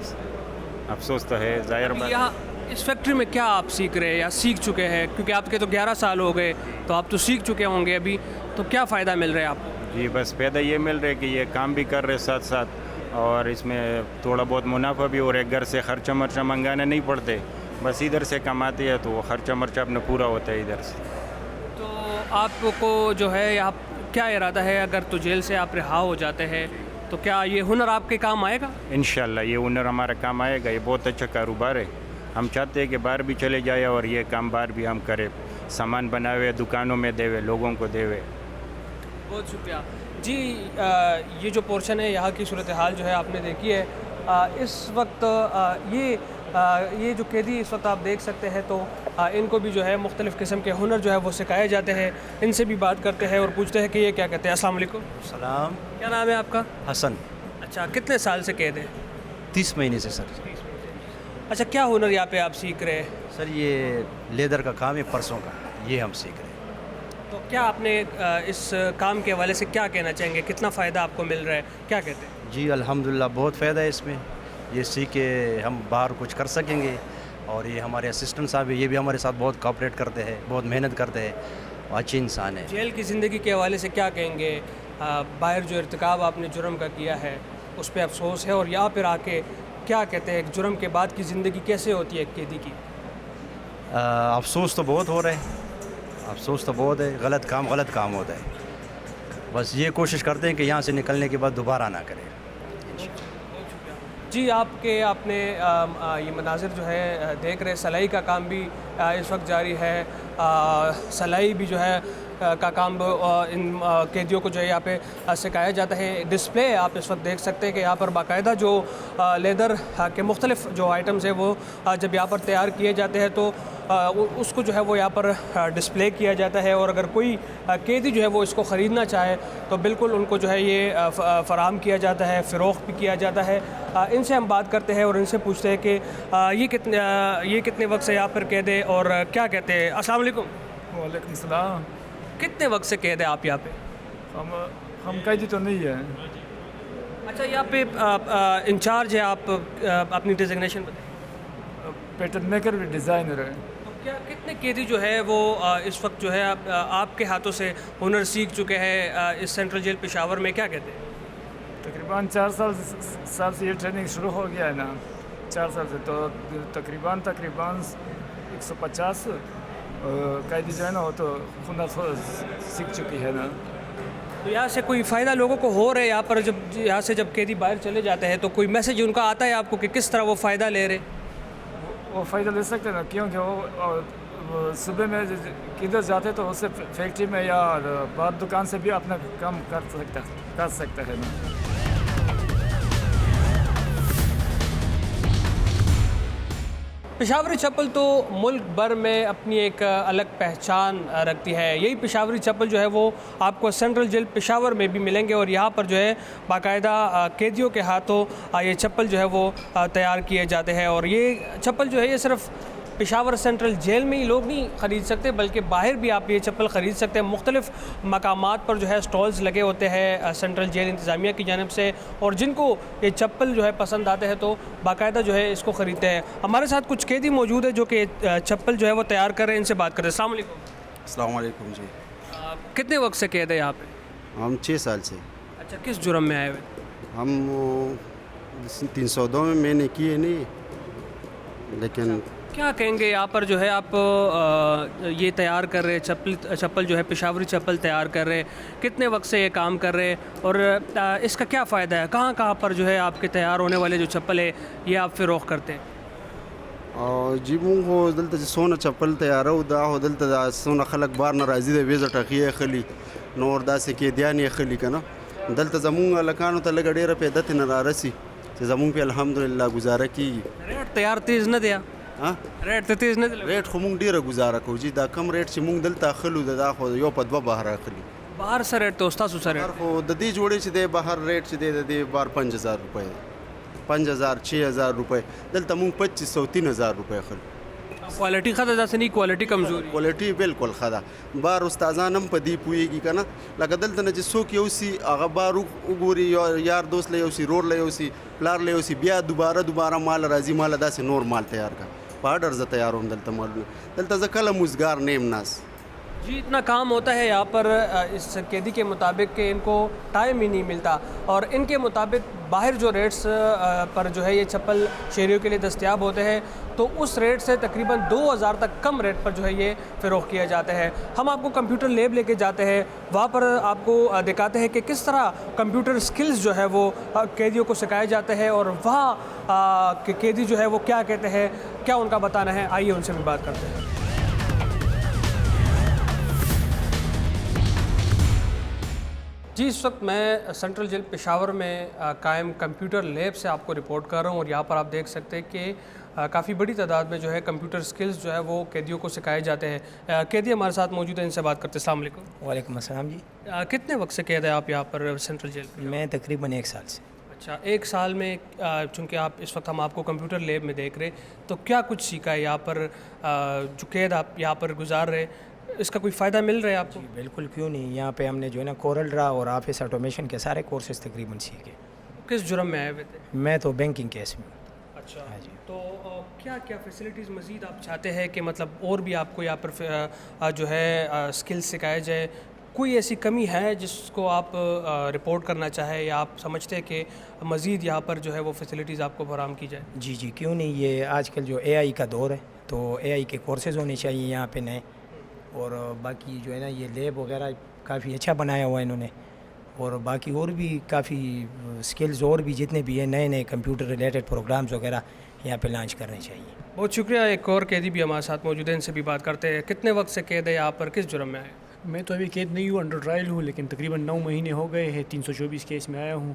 افسوس تو ہے ظاہر بات. یہاں اس فیکٹری میں کیا آپ سیکھ رہے ہیں یا سیکھ چکے ہیں؟ کیونکہ آپ کے تو 11 سال ہو گئے تو آپ تو سیکھ چکے ہوں گے ابھی, تو کیا فائدہ مل رہا ہے آپ کو؟ جی بس فائدہ یہ مل رہا ہے کہ یہ کام بھی کر رہے ساتھ ساتھ, اور اس میں تھوڑا بہت منافع بھی ہو رہا ہے. گھر سے خرچہ مرچہ منگانے نہیں پڑتے, بس ادھر سے کماتے ہیں تو وہ خرچہ مرچہ اپنا پورا ہوتا ہے ادھر سے. تو آپ کو جو ہے آپ کیا ارادہ ہے اگر تو جیل سے آپ رہا ہو جاتے ہیں تو کیا یہ ہنر آپ کے کام آئے گا؟ انشاءاللہ یہ ہنر ہمارا کام آئے گا. یہ بہت اچھا کاروبار ہے. ہم چاہتے ہیں کہ باہر بھی چلے جائے اور یہ کام باہر بھی ہم کریں, سامان بناوے, دکانوں میں دیوے, لوگوں کو دیوے. بہت شکریہ جی. یہ جو پورشن ہے یہاں کی صورتحال جو ہے آپ نے دیکھی ہے. اس وقت یہ جو قیدی اس وقت آپ دیکھ سکتے ہیں تو ان کو بھی جو ہے مختلف قسم کے ہنر جو ہے وہ سکھائے جاتے ہیں. ان سے بھی بات کرتے ہیں اور پوچھتے ہیں کہ یہ کیا کہتے ہیں. السلام علیکم. سلام. کیا نام ہے آپ کا؟ حسن. اچھا, کتنے سال سے قید ہے؟ 30 مہینے سے سر. اچھا, کیا ہنر یہاں پہ آپ سیکھ رہے ہیں؟ سر یہ لیدر کا کام ہے, پرسوں کا, یہ ہم سیکھ رہے ہیں. تو کیا آپ نے اس کام کے حوالے سے کیا کہنا چاہیں گے؟ کتنا فائدہ آپ کو مل رہا ہے, کیا کہتے ہیں؟ جی الحمدللہ بہت فائدہ ہے اس میں. یہ سیکھ کے ہم باہر کچھ کر سکیں گے. اور یہ ہمارے اسسٹنٹ صاحب ہیں, یہ بھی ہمارے ساتھ بہت کوآپریٹ کرتے ہیں, بہت محنت کرتے ہیں, اچھے انسان ہیں. جیل کی زندگی کے حوالے سے کیا کہیں گے؟ باہر جو ارتکاب آپ نے جرم کا کیا ہے اس پہ افسوس ہے, اور یہاں پر آ کے کیا کہتے ہیں جرم کے بعد کی زندگی کیسے ہوتی ہے قیدی کی؟ افسوس تو بہت ہو رہا ہے, افسوس تو بہت ہے. غلط کام ہوتا ہے. بس یہ کوشش کرتے ہیں کہ یہاں سے نکلنے کے بعد دوبارہ نہ کریں. جی, آپ نے یہ مناظر جو ہے دیکھ رہے, سلائی کا کام بھی اس وقت جاری ہے. سلائی بھی جو ہے کا کام ان قیدیوں کو جو ہے یہاں پہ سکھایا جاتا ہے. ڈسپلے آپ اس وقت دیکھ سکتے ہیں کہ یہاں پر باقاعدہ جو لیدر کے مختلف جو آئٹمز ہیں وہ جب یہاں پر تیار کیے جاتے ہیں تو اس کو جو ہے وہ یہاں پر ڈسپلے کیا جاتا ہے. اور اگر کوئی قیدی جو ہے وہ اس کو خریدنا چاہے تو بالکل ان کو جو ہے یہ فراہم کیا جاتا ہے, فروخت بھی کیا جاتا ہے. ان سے ہم بات کرتے ہیں اور ان سے پوچھتے ہیں کہ یہ کتنے وقت سے یہاں پر قید ہے اور کیا کہتے ہیں. السلام علیکم. وعلیکم السلام. کتنے وقت سے قید ہے آپ یہاں پہ؟ ہم قیدی تو نہیں ہیں. اچھا, یہاں پہ انچارج ہے آپ, اپنی ڈیزگنیشن بتائیں. پیٹرن میکر بھی ڈیزائنر ہے. تو کیا کتنے قیدی جو ہے وہ اس وقت جو ہے آپ کے ہاتھوں سے ہنر سیکھ چکے ہیں اس سینٹرل جیل پشاور میں, کیا کہتے ہیں؟ تقریباً 4 سال سے یہ ٹریننگ شروع ہو گیا ہے نا, 4 سال سے. تو تقریباً 150 قیدی جو ہے نا وہ تو ہنر سیکھ چکی ہے نا. تو یہاں سے کوئی فائدہ لوگوں کو ہو رہا ہے یہاں پر یہاں سے جب قیدی باہر چلے جاتے ہیں تو کوئی میسج ان کا آتا ہے آپ کو کہ کس طرح وہ فائدہ لے رہے؟ وہ فائدہ لے سکتے ہیں نا, کیونکہ وہ صبح میں کدھر جاتے تو اس سے فیکٹری میں یا باہر دکان سے بھی اپنا کام کر سکتا ہے نا. پشاوری چپل تو ملک بھر میں اپنی ایک الگ پہچان رکھتی ہے. یہی پشاوری چپل جو ہے وہ آپ کو سینٹرل جیل پشاور میں بھی ملیں گے, اور یہاں پر جو ہے باقاعدہ قیدیوں کے ہاتھوں یہ چپل جو ہے وہ تیار کیے جاتے ہیں. اور یہ چپل جو ہے یہ صرف پشاور سینٹرل جیل میں ہی لوگ نہیں خرید سکتے بلکہ باہر بھی آپ یہ چپل خرید سکتے ہیں. مختلف مقامات پر جو ہے سٹالز لگے ہوتے ہیں سینٹرل جیل انتظامیہ کی جانب سے, اور جن کو یہ چپل جو ہے پسند آتے ہیں تو باقاعدہ جو ہے اس کو خریدتے ہیں. ہمارے ساتھ کچھ قیدی موجود ہے جو کہ چپل جو ہے وہ تیار کر رہے ہیں, ان سے بات کریں. السلام علیکم. السلام علیکم. جی کتنے وقت سے قید ہے یہاں پہ؟ ہم 6 سال سے. اچھا, کس جرم میں آئے ہوئے؟ ہم 302 میں نے کیے نہیں, لیکن کیا کہیں گے یہاں پر جو ہے آپ یہ تیار کر رہے چپل جو ہے پشاوری چپل تیار کر رہے, کتنے وقت سے یہ کام کر رہے اور اس کا کیا فائدہ ہے؟ کہاں پر جو ہے آپ کے تیار ہونے والے جو چپل ہے یہ آپ فروخت کرتے ہیں؟ او جی مونږ خو دلته چې څونه چپل تیارو دا خو دلته دا څونه خلک بار نه راځي د ویزټ اخی اخلي نور داسې کې دیان یې اخلي کنه دلته زمونږ لکانو ته لګ ډیره پیدا تن را رسی چې زمونږ په الحمدلله گزاره کیږي ریٹ تیار تیز نه دی ها ریٹ ته تیز نه دی ریټ خو مونږ ډیره گزاره کوو جی دا کم ریټ چې مونږ دلته اخلو دا خو یو په دوه بهر اخلي بهر سره ریٹ ته استاد سره خو د دې جوړې چې د بهر ریټ چې د دې بار 5000 روپے 5000 6000 روپے دلته مونږ 2500 3000 روپے اخلو کوالټي خدای داسې نه کوالټي کمزوري کوالټي بالکل خدا بار استادان هم په دې پويږي کنه لکه دلته نه چې څوک یو سی هغه بار وګوري یار دوست له یو سی رور له یو سی پلار له یو سی بیا دوباره مال راځي مال داسې نور مال تیار کا پاډر ز تیاروم دلته مال دلته ز کله مزګار نیم ناس جی اتنا کام ہوتا ہے یہاں پر اس قیدی کے مطابق کہ ان کو ٹائم ہی نہیں ملتا اور ان کے مطابق باہر جو ریٹس پر جو ہے یہ چپل شہریوں کے لیے دستیاب ہوتے ہیں تو اس ریٹ سے تقریباً 2000 تک کم ریٹ پر جو ہے یہ فروخت کیا جاتا ہے. ہم آپ کو کمپیوٹر لیب لے کے جاتے ہیں, وہاں پر آپ کو دکھاتے ہیں کہ کس طرح کمپیوٹر سکلز جو ہے وہ قیدیوں کو سکھائے جاتے ہیں اور وہاں کہ قیدی جو ہے وہ کیا کہتے ہیں, کیا ان کا بتانا ہے. آئیے ان سے بھی بات کرتے ہیں. جی اس وقت میں سینٹرل جیل پشاور میں قائم کمپیوٹر لیب سے آپ کو رپورٹ کر رہا ہوں اور یہاں پر آپ دیکھ سکتے ہیں کہ کافی بڑی تعداد میں جو ہے کمپیوٹر سکلز جو ہے وہ قیدیوں کو سکھائے جاتے ہیں. قیدی ہمارے ساتھ موجود ہیں, ان سے بات کرتے ہیں. السلام علیکم. وعلیکم السلام جی. کتنے وقت سے قید ہے آپ یہاں پر سینٹرل جیل میں؟ میں تقریباً 1 سال سے. اچھا, 1 سال میں چونکہ آپ اس وقت ہم آپ کو کمپیوٹر لیب میں دیکھ رہے, تو کیا کچھ سیکھا ہے یہاں پر جو قید آپ یہاں پر گزار رہے, اس کا کوئی فائدہ مل رہا ہے آپ کو؟ جی بالکل, کیوں نہیں. یہاں پہ ہم نے جو ہے نا کورل ڈرا اور آفس آٹومیشن کے سارے کورسز تقریباً سیکھے. کس جرم میں آئے ہوئے تھے؟ میں تو بینکنگ کیس میں. اچھا جی. تو کیا کیا فیسلٹیز مزید آپ چاہتے ہیں کہ مطلب اور بھی آپ کو یہاں پر جو ہے اسکلز سکھائے جائے؟ کوئی ایسی کمی ہے جس کو آپ رپورٹ کرنا چاہیں یا آپ سمجھتے ہیں کہ مزید یہاں پر جو ہے وہ فیسلٹیز آپ کو فراہم کی جائے؟ جی جی کیوں نہیں. یہ آج کل جو اے آئی کا دور ہے تو اے آئی کے کورسز ہونے چاہیے یہاں پہ نئے, اور باقی جو ہے نا یہ لیب وغیرہ کافی اچھا بنایا ہوا ہے انہوں نے, اور باقی اور بھی کافی سکلز اور بھی جتنے بھی ہیں نئے نئے کمپیوٹر ریلیٹڈ پروگرامز وغیرہ یہاں پہ لانچ کرنے چاہیے. بہت شکریہ. ایک اور قیدی بھی ہمارے ساتھ موجود ہیں, ان سے بھی بات کرتے ہیں. کتنے وقت سے قید ہے یہاں پر, کس جرم میں آئے؟ میں تو ابھی قید نہیں ہوں, انڈر ٹرائل ہوں, لیکن تقریباً 9 مہینے ہو گئے ہیں. 324 کیس میں آیا ہوں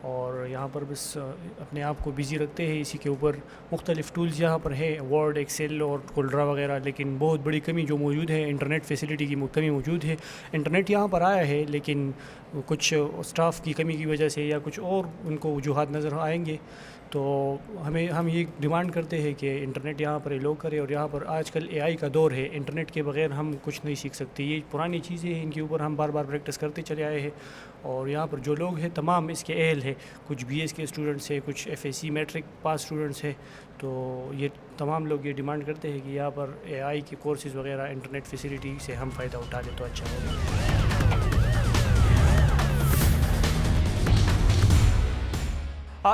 اور یہاں پر بس اپنے آپ کو بزی رکھتے ہیں اسی کے اوپر. مختلف ٹولز یہاں پر ہے, ورڈ, ایکسل اور کولڈرا وغیرہ, لیکن بہت بڑی کمی جو موجود ہے انٹرنیٹ فیسلٹی کی کمی موجود ہے. انٹرنیٹ یہاں پر آیا ہے لیکن کچھ اسٹاف کی کمی کی وجہ سے یا کچھ اور ان کو وجوہات نظر آئیں گے, تو ہم یہ ڈیمانڈ کرتے ہیں کہ انٹرنیٹ یہاں پر لوگ کرے. اور یہاں پر آج کل اے آئی کا دور ہے, انٹرنیٹ کے بغیر ہم کچھ نہیں سیکھ سکتے. یہ پرانی چیزیں ہیں, ان کے اوپر ہم بار بار پریکٹس کرتے چلے آئے ہیں. اور یہاں پر جو لوگ ہیں تمام اس کے اہل ہیں, کچھ بی ایس کے اسٹوڈنٹس ہیں, کچھ F S C matric pass students ہیں. تو یہ تمام لوگ یہ ڈیمانڈ کرتے ہیں کہ یہاں پر اے آئی کے کورسز وغیرہ انٹرنیٹ فیسلٹی سے ہم فائدہ اٹھا لیں تو اچھا ہوگا.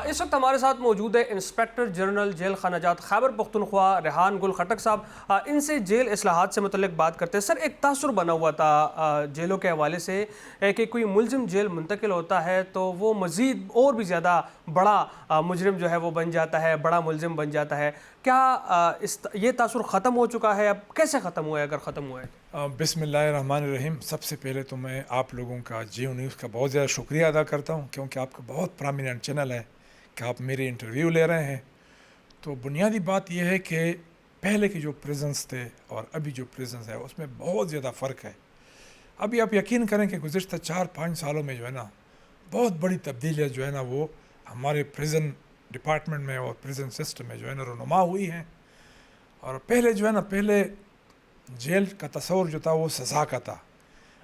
اس وقت ہمارے ساتھ موجود ہے انسپیکٹر جنرل جیل خانہ جات خیبر پختونخوا ریحان گل خٹک صاحب. ان سے جیل اصلاحات سے متعلق بات کرتے ہیں. سر, ایک تاثر بنا ہوا تھا جیلوں کے حوالے سے کہ کوئی ملزم جیل منتقل ہوتا ہے تو وہ مزید اور بھی زیادہ بڑا مجرم جو ہے وہ بن جاتا ہے, بڑا ملزم بن جاتا ہے. کیا یہ تاثر ختم ہو چکا ہے؟ اب کیسے ختم ہوا ہے اگر ختم ہوا ہے؟ بسم اللہ الرحمن الرحیم. سب سے پہلے تو میں آپ لوگوں کا جیو نیوز کا بہت زیادہ شکریہ ادا کرتا ہوں, کیونکہ آپ کا بہت پرامیننٹ چینل ہے کہ آپ میرے انٹرویو لے رہے ہیں. تو بنیادی بات یہ ہے کہ پہلے کے جو پریزنس تھے اور ابھی جو پریزنس ہے اس میں بہت زیادہ فرق ہے. ابھی آپ یقین کریں کہ گزشتہ 4-5 سالوں میں جو ہے نا بہت بڑی تبدیلیاں جو ہے نا وہ ہمارے پریزن ڈپارٹمنٹ میں اور پریزن سسٹم میں جو ہے نا رونما ہوئی ہیں. اور پہلے جو ہے نا پہلے جیل کا تصور جو تھا وہ سزا کا تھا.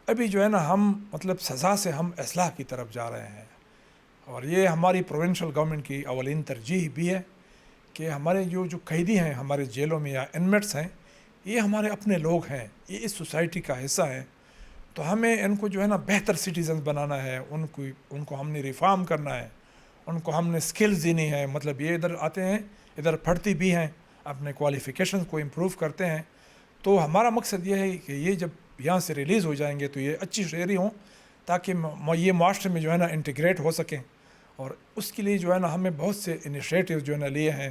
ابھی جو ہے نا ہم مطلب سزا سے ہم اصلاح کی طرف جا رہے ہیں. اور یہ ہماری پروونشل گورنمنٹ کی اولین ترجیح بھی ہے کہ ہمارے جو قیدی ہیں ہمارے جیلوں میں یا انمیٹس ہیں, یہ ہمارے اپنے لوگ ہیں, یہ اس سوسائٹی کا حصہ ہیں. تو ہمیں ان کو جو ہے نا بہتر سٹیزنز بنانا ہے, ان کو ہم نے ریفارم کرنا ہے, ان کو ہم نے سکلز دینی ہے. مطلب یہ ادھر آتے ہیں, ادھر پڑھتی بھی ہیں, اپنے کوالیفیکیشنز کو امپروو کرتے ہیں. تو ہمارا مقصد یہ ہے کہ یہ جب یہاں سے ریلیز ہو جائیں گے تو یہ اچھی شہری ہوں تاکہ یہ معاشرے میں جو ہے نا انٹیگریٹ ہو سکیں. اور اس کے لیے جو ہے نا ہمیں بہت سے انیشیٹیو جو ہے نا لیے ہیں.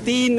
3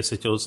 SHOs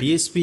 DSP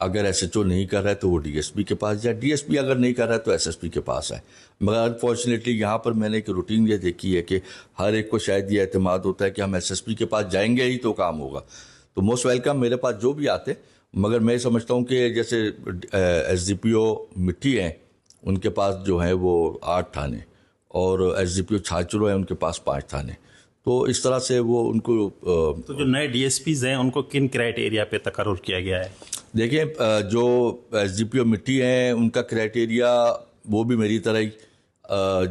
اگر ایس ایچ او نہیں کر رہا ہے تو وہ ڈی ایس پی کے پاس جائے, ڈی ایس پی اگر نہیں کر رہا ہے تو ایس ایس پی کے پاس آئے. مگر انفارچونیٹلی یہاں پر میں نے ایک روٹین یہ دیکھی ہے کہ ہر ایک کو شاید یہ اعتماد ہوتا ہے کہ ہم ایس ایس پی کے پاس جائیں گے ہی تو کام ہوگا. تو موسٹ ویلکم میرے پاس جو بھی آتے, مگر میں سمجھتا ہوں کہ جیسے ایس ڈی پی او مٹی ہیں ان کے پاس جو ہے وہ 8 تھانے, اور ایس ڈی پی او چھاچرو ہیں ان کے پاس 5 تھانے. تو اس طرح سے وہ ان کو تو جو نئے ڈی ایس پیز ہیں ان کو کن کرائٹیریا پہ تقرر کیا گیا ہے؟ دیکھیں جو ایس ڈی پی او مٹی ہیں ان کا کرائٹیریا وہ بھی میری طرح ہی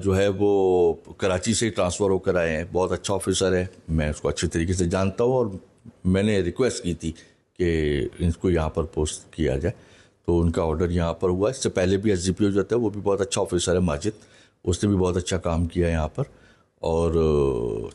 جو ہے وہ کراچی سے ٹرانسفر ہو کر آئے ہیں. بہت اچھا آفیسر ہے, میں اس کو اچھی طریقے سے جانتا ہوں, اور میں نے ریکویسٹ کی تھی کہ ان کو یہاں پر پوسٹ کیا جائے, تو ان کا آرڈر یہاں پر ہوا. اس سے پہلے بھی ایس ڈی پی او جو تھا وہ بھی بہت اچھا آفیسر ہے, ماجد, اس نے بھی بہت اچھا کام کیا یہاں پر. اور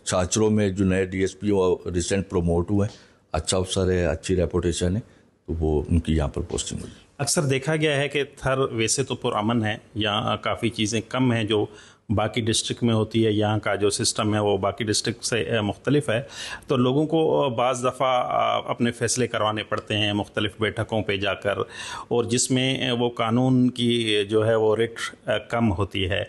چھاچروں میں جو نئے ڈی ایس پی او ریسنٹ پروموٹ ہوئے ہیں, اچھا افسر ہے, اچھی ریپوٹیشن ہے, تو وہ ان کی یہاں پر پوسٹنگ ہوئی. اکثر دیکھا گیا ہے کہ تھر ویسے تو پرامن ہے, یہاں کافی چیزیں کم ہیں جو باقی ڈسٹرکٹ میں ہوتی ہے. یہاں کا جو سسٹم ہے وہ باقی ڈسٹرکٹ سے مختلف ہے, تو لوگوں کو بعض دفعہ اپنے فیصلے کروانے پڑتے ہیں مختلف بیٹھکوں پہ جا کر, اور جس میں وہ قانون کی جو ہے وہ ریٹ کم ہوتی ہے,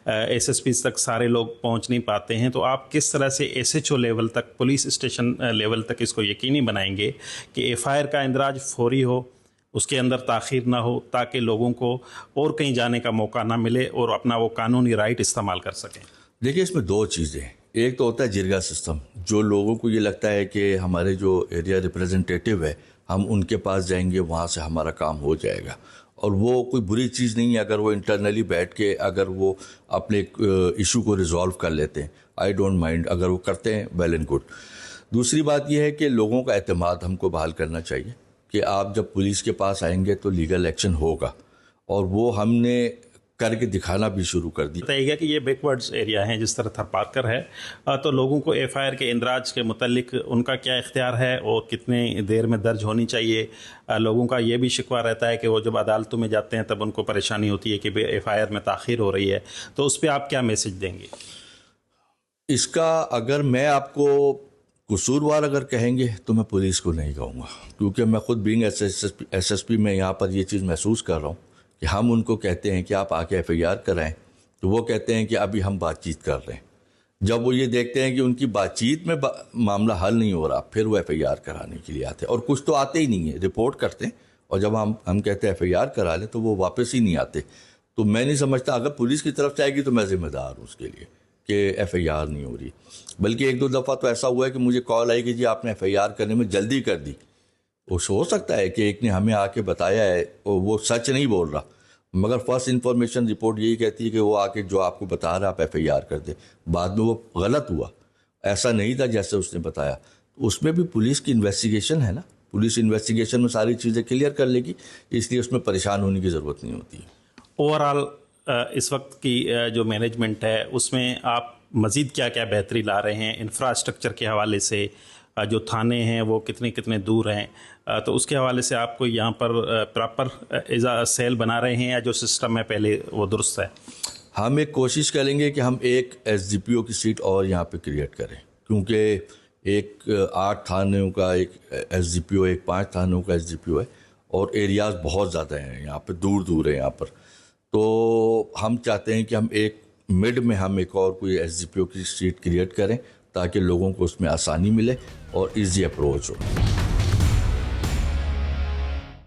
ایس ایس پی تک سارے لوگ پہنچ نہیں پاتے ہیں. تو آپ کس طرح سے ایس ایچ او لیول تک, پولیس اسٹیشن لیول تک اس کو یقینی بنائیں گے کہ ایف آئی آر کا اندراج فوری ہو, اس کے اندر تاخیر نہ ہو, تاکہ لوگوں کو اور کہیں جانے کا موقع نہ ملے اور اپنا وہ قانونی رائٹ استعمال کر سکیں؟ دیکھیں اس میں 2 چیزیں ہیں. ایک تو ہوتا ہے جرگا سسٹم, جو لوگوں کو یہ لگتا ہے کہ ہمارے جو ایریا ریپریزنٹیٹیو ہے ہم ان کے پاس جائیں گے, وہاں سے ہمارا کام ہو جائے گا, اور وہ کوئی بری چیز نہیں ہے اگر وہ انٹرنلی بیٹھ کے اگر وہ اپنے ایشو کو ریزالو کر لیتے ہیں. آئی ڈونٹ مائنڈ, اگر وہ کرتے ہیں ویل اینڈ گڈ. دوسری بات یہ ہے کہ لوگوں کا اعتماد ہم کو بحال کرنا چاہیے کہ آپ جب پولیس کے پاس آئیں گے تو لیگل ایکشن ہوگا, اور وہ ہم نے کر کے دکھانا بھی شروع کر دی. بتائیے گا کہ یہ بیک ورڈز ایریا ہیں جس طرح تھرپارکر ہے, تو لوگوں کو ایف آئی آر کے اندراج کے متعلق ان کا کیا اختیار ہے اور کتنے دیر میں درج ہونی چاہیے؟ لوگوں کا یہ بھی شکوہ رہتا ہے کہ وہ جب عدالتوں میں جاتے ہیں تب ان کو پریشانی ہوتی ہے کہ ایف آئی آر میں تاخیر ہو رہی ہے, تو اس پہ آپ کیا میسج دیں گے؟ اس کا اگر میں آپ کو قصوروار اگر کہیں گے تو میں پولیس کو نہیں کہوں گا, کیونکہ میں خود بینگ ایس ایس پی میں یہاں پر یہ چیز محسوس کر رہا ہوں کہ ہم ان کو کہتے ہیں کہ آپ آ کے ایف آئی آر کرائیں, تو وہ کہتے ہیں کہ ابھی ہم بات چیت کر رہے ہیں. جب وہ یہ دیکھتے ہیں کہ ان کی بات چیت میں معاملہ حل نہیں ہو رہا, پھر وہ ایف آئی آر کرانے کے لیے آتے ہیں. اور کچھ تو آتے ہی نہیں ہیں, رپورٹ کرتے ہیں, اور جب ہم کہتے ہیں ایف آئی آر کرا لیں تو وہ واپس ہی نہیں آتے. تو میں نہیں سمجھتا, اگر پولیس کی طرف سے آئے گی تو میں ذمہ دار ہوں اس کے لیے کہ ایف آئی آر نہیں ہو رہی. بلکہ 1-2 دفعہ تو ایسا ہوا ہے کہ مجھے کال آئی کہ جی آپ نے ایف آئی آر کرنے میں جلدی کر دی. ہو سکتا ہے کہ ایک نے ہمیں آ کے بتایا ہے, وہ سچ نہیں بول رہا, مگر فرسٹ انفارمیشن رپورٹ یہی کہتی ہے کہ وہ آ کے جو آپ کو بتا رہا آپ ایف آئی آر کر دیں. بعد میں وہ غلط ہوا, ایسا نہیں تھا جیسے اس نے بتایا. اس میں بھی پولیس کی انویسٹیگیشن ہے نا, پولیس انویسٹیگیشن میں ساری چیزیں کلیئر کر لے گی, اس لیے اس میں پریشان ہونے کی ضرورت نہیں ہوتی. اوورآل اس وقت کی جو مینجمنٹ ہے اس میں آپ مزید کیا کیا بہتری لا رہے ہیں انفراسٹرکچر کے حوالے سے؟ جو تھانے ہیں وہ کتنے دور ہیں, تو اس کے حوالے سے آپ کو یہاں پر پراپر سیل بنا رہے ہیں, یا جو سسٹم ہے پہلے وہ درست ہے؟ ہم ایک کوشش کریں گے کہ ہم ایک ایس ڈی پی او کی سیٹ اور یہاں پہ کریٹ کریں, کیونکہ ایک 8 تھانوں کا ایک ایس ڈی پی او, ایک 5 تھانوں کا ایس ڈی پی او ہے, اور ایریاز بہت زیادہ ہیں یہاں پہ, دور ہے یہاں پر. تو ہم چاہتے ہیں کہ ہم ایک مڈ میں ہم ایک اور کوئی ایس ڈی پی او کی سیٹ کریٹ کریں تاکہ لوگوں کو اس میں آسانی ملے اور ایزی اپروچ ہو.